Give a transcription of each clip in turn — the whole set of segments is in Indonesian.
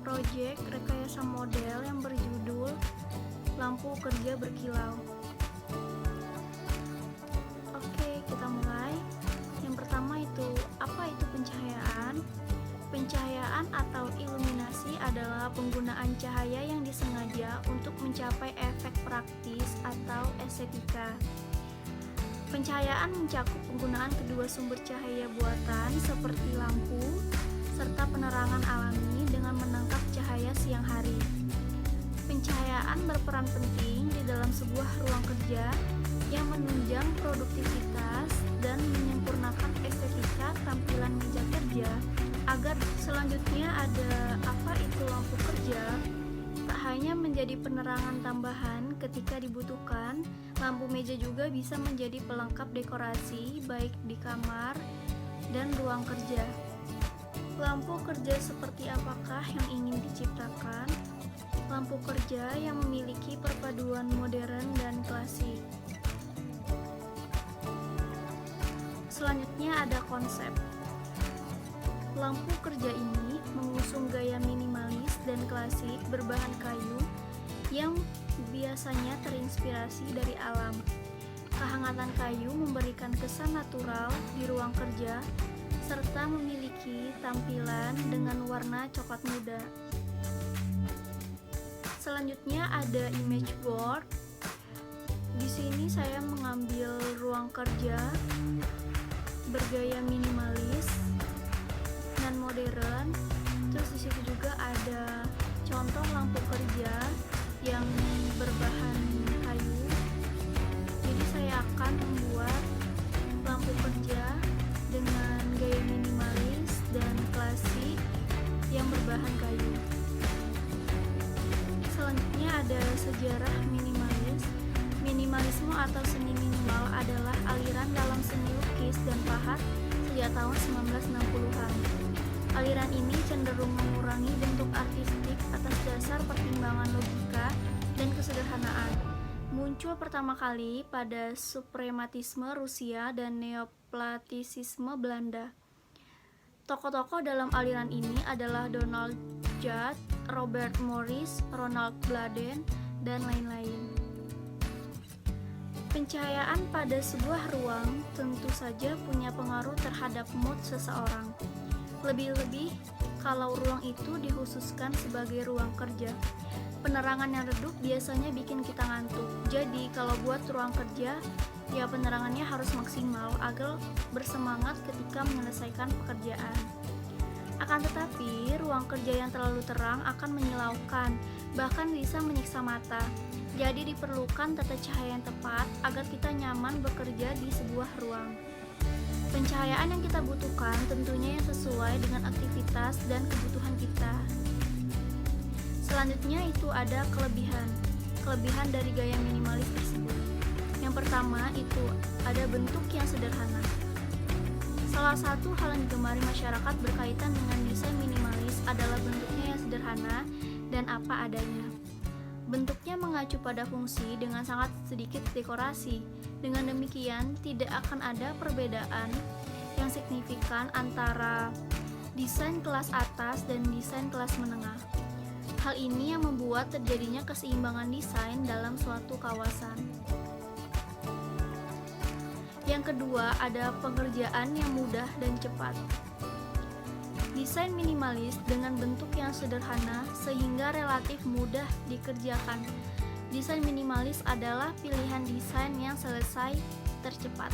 proyek rekayasa model yang berjudul Lampu Kerja Berkilau. Oke, kita mulai. Yang pertama itu, apa itu pencahayaan? Pencahayaan atau iluminasi adalah penggunaan cahaya yang disengaja untuk mencapai efek praktis atau estetika. Pencahayaan mencakup penggunaan kedua sumber cahaya buatan seperti lampu serta penerangan alami dengan menangkap cahaya siang hari. Pencahayaan berperan penting di dalam sebuah ruang kerja yang menunjang produktivitas dan menyempurnakan estetika tampilan meja kerja. Agar selanjutnya ada apa itu lampu kerja, tak hanya menjadi penerangan tambahan ketika dibutuhkan, lampu meja juga bisa menjadi pelengkap dekorasi baik di kamar dan ruang kerja. Lampu kerja seperti apakah yang ingin diciptakan? Lampu kerja yang memiliki perpaduan modern dan klasik. Selanjutnya ada konsep. Lampu kerja ini mengusung gaya minimalis dan klasik berbahan kayu yang biasanya terinspirasi dari alam. Kehangatan kayu memberikan kesan natural di ruang kerja serta memiliki tampilan dengan warna coklat muda. Selanjutnya ada image board. Di sini saya mengambil ruang kerja bergaya minimalis dan modern. Terus di situ juga ada contoh lampu kerja yang berbahan kayu. Jadi saya akan membuat lampu kerja dengan gaya minimalis dan klasik yang berbahan kayu. Selanjutnya ada sejarah minimalis. Minimalisme atau seni minimal adalah aliran dalam seni lukis dan pahat sejak tahun 1960-an. Aliran ini cenderung mengurangi bentuk artistik atas dasar pertimbangan logika dan kesederhanaan. Muncul pertama kali pada suprematisme Rusia dan neoplatisisme Belanda. Tokoh-tokoh dalam aliran ini adalah Donald Judd, Robert Morris, Ronald Bladen, dan lain-lain. Pencahayaan pada sebuah ruang tentu saja punya pengaruh terhadap mood seseorang. Lebih-lebih kalau ruang itu dikhususkan sebagai ruang kerja. Penerangan yang redup biasanya bikin kita ngantuk. Jadi kalau buat ruang kerja, ya penerangannya harus maksimal agar bersemangat ketika menyelesaikan pekerjaan. Akan tetapi, ruang kerja yang terlalu terang akan menyilaukan, bahkan bisa menyiksa mata. Jadi diperlukan tata cahaya yang tepat agar kita nyaman bekerja di sebuah ruang. Pencahayaan yang kita butuhkan tentunya yang sesuai dengan aktivitas dan kebutuhan kita. Selanjutnya itu ada kelebihan dari gaya minimalis tersebut. Yang pertama itu ada bentuk yang sederhana. Salah satu hal yang digemari masyarakat berkaitan dengan desain minimalis adalah bentuknya yang sederhana dan apa adanya. Bentuknya mengacu pada fungsi dengan sangat sedikit dekorasi. Dengan demikian, tidak akan ada perbedaan yang signifikan antara desain kelas atas dan desain kelas menengah. Hal ini yang membuat terjadinya keseimbangan desain dalam suatu kawasan. Yang kedua, ada pengerjaan yang mudah dan cepat. Desain minimalis dengan bentuk yang sederhana sehingga relatif mudah dikerjakan. Desain minimalis adalah pilihan desain yang selesai tercepat.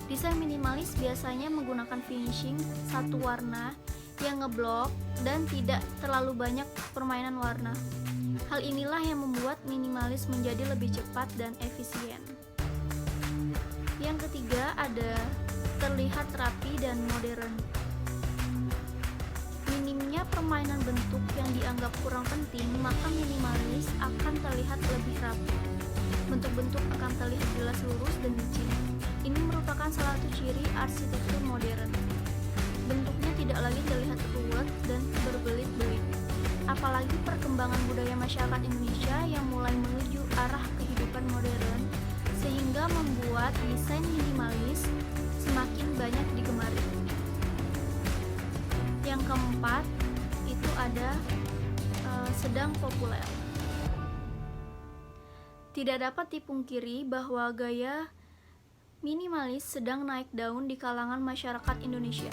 Desain minimalis biasanya menggunakan finishing satu warna yang ngeblok dan tidak terlalu banyak permainan warna. Hal inilah yang membuat minimalis menjadi lebih cepat dan efisien. Yang ketiga ada terlihat rapi dan modern. Minimnya permainan bentuk yang dianggap kurang penting, maka minimalis akan terlihat lebih rapi. Bentuk-bentuk akan terlihat jelas lurus dan licin. Ini merupakan salah satu ciri arsitektur modern. Bentuknya tidak lagi terlihat ruwet dan berbelit-belit. Apalagi perkembangan budaya masyarakat Indonesia yang mulai menuju arah kehidupan modern, sehingga membuat desain minimalis semakin banyak digemari. Yang keempat, itu ada sedang populer. Tidak dapat dipungkiri bahwa gaya minimalis sedang naik daun di kalangan masyarakat Indonesia.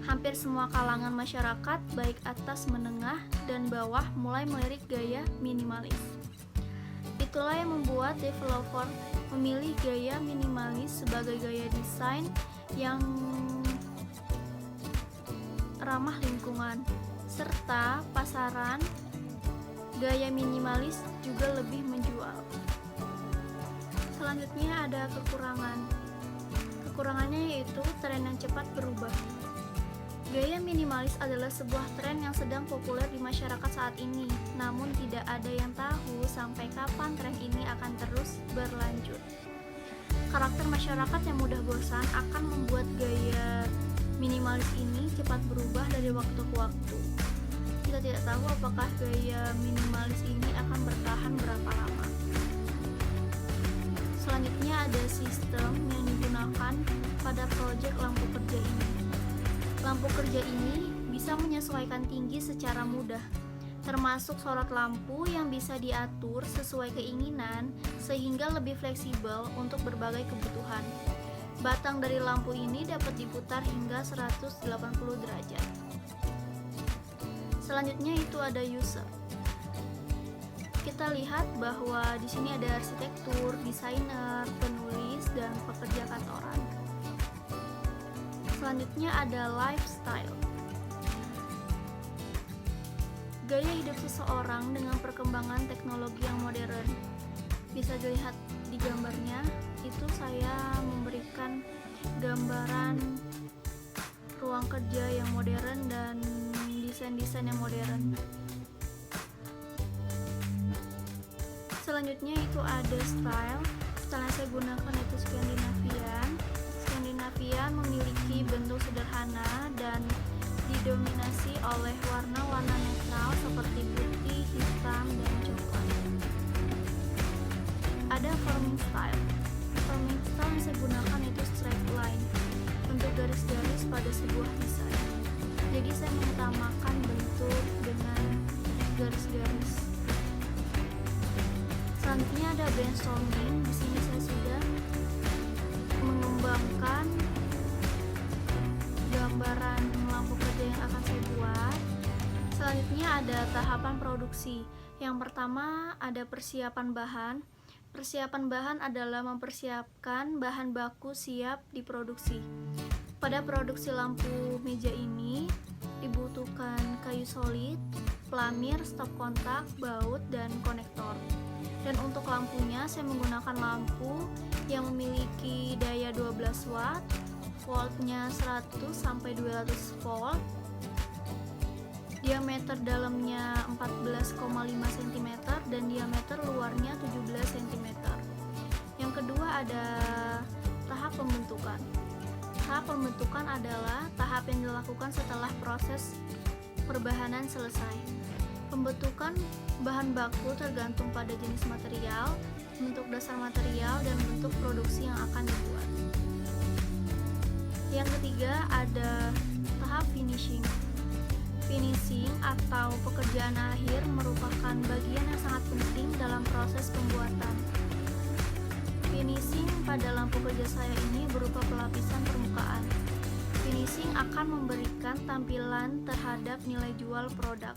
Hampir semua kalangan masyarakat, baik atas, menengah, dan bawah, mulai melirik gaya minimalis. Itulah yang membuat developer memilih gaya minimalis sebagai gaya desain yang ramah lingkungan, serta pasaran gaya minimalis juga lebih menjual. Selanjutnya ada kekurangan. Kekurangannya yaitu tren yang cepat berubah. Gaya minimalis adalah sebuah tren yang sedang populer di masyarakat saat ini, namun tidak ada yang tahu sampai kapan tren ini akan terus berlanjut. Karakter masyarakat yang mudah bosan akan membuat gaya minimalis ini cepat berubah dari waktu ke waktu. Kita tidak tahu apakah gaya minimalis ini akan bertahan berapa lama. Selanjutnya ada sistem yang digunakan pada proyek lampu kerja ini. Lampu kerja ini bisa menyesuaikan tinggi secara mudah, termasuk sorot lampu yang bisa diatur sesuai keinginan sehingga lebih fleksibel untuk berbagai kebutuhan. Batang dari lampu ini dapat diputar hingga 180 derajat. Selanjutnya itu ada user. Kita lihat bahwa di sini ada arsitektur, desainer, penulis, dan pekerja kantoran. Selanjutnya ada lifestyle. Gaya hidup seseorang dengan perkembangan teknologi yang modern. Bisa dilihat di gambarnya, itu saya memberikan gambaran ruang kerja yang modern dan desain-desain yang modern. Selanjutnya itu ada style. Style yang saya gunakan itu Skandinavian. Skandinavian memiliki bentuk sederhana dan didominasi oleh warna-warna netral seperti putih, hitam, dan coklat. Ada forming style. Forming style yang saya gunakan itu straight line, bentuk garis-garis pada sebuah desain. Jadi saya mengutamakan bentuk dengan garis-garis. Selanjutnya ada brainstorming. Di sini saya sudah mengembangkan gambaran lampu kerja yang akan saya buat. Selanjutnya ada tahapan produksi. Yang pertama ada persiapan bahan. Persiapan bahan adalah mempersiapkan bahan baku siap diproduksi. Pada produksi lampu meja ini dibutuhkan kayu solid, pelamir, stop kontak, baut, dan konektor. Dan untuk lampunya saya menggunakan lampu yang memiliki daya 12 watt, voltnya 100 sampai 200 volt, diameter dalamnya 14,5 cm dan diameter luarnya 17 cm. Yang kedua ada tahap pembentukan. Tahap pembentukan adalah tahap yang dilakukan setelah proses perbahanan selesai. Pembentukan bahan baku tergantung pada jenis material, bentuk dasar material, dan bentuk produksi yang akan dibuat. Yang ketiga ada tahap finishing. Finishing atau pekerjaan akhir merupakan bagian yang sangat penting dalam proses pembuatan. Finishing pada lampu kerja saya ini berupa pelapisan permukaan. Finishing akan memberikan tampilan terhadap nilai jual produk.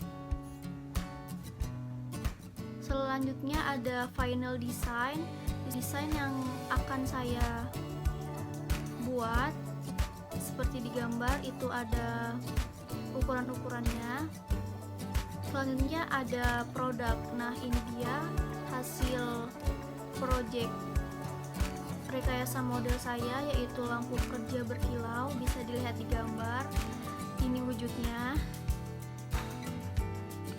Selanjutnya ada final design. Desain yang akan saya buat seperti di gambar itu ada ukuran-ukurannya. Selanjutnya ada produk. Nah, ini dia hasil project rekayasa model saya, yaitu lampu kerja berkilau. Bisa dilihat di gambar. Ini wujudnya.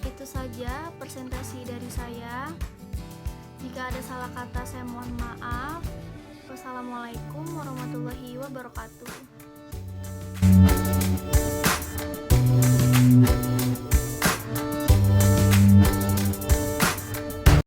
Itu saja presentasi dari saya. Jika ada salah kata saya mohon maaf. Wassalamualaikum warahmatullahi wabarakatuh.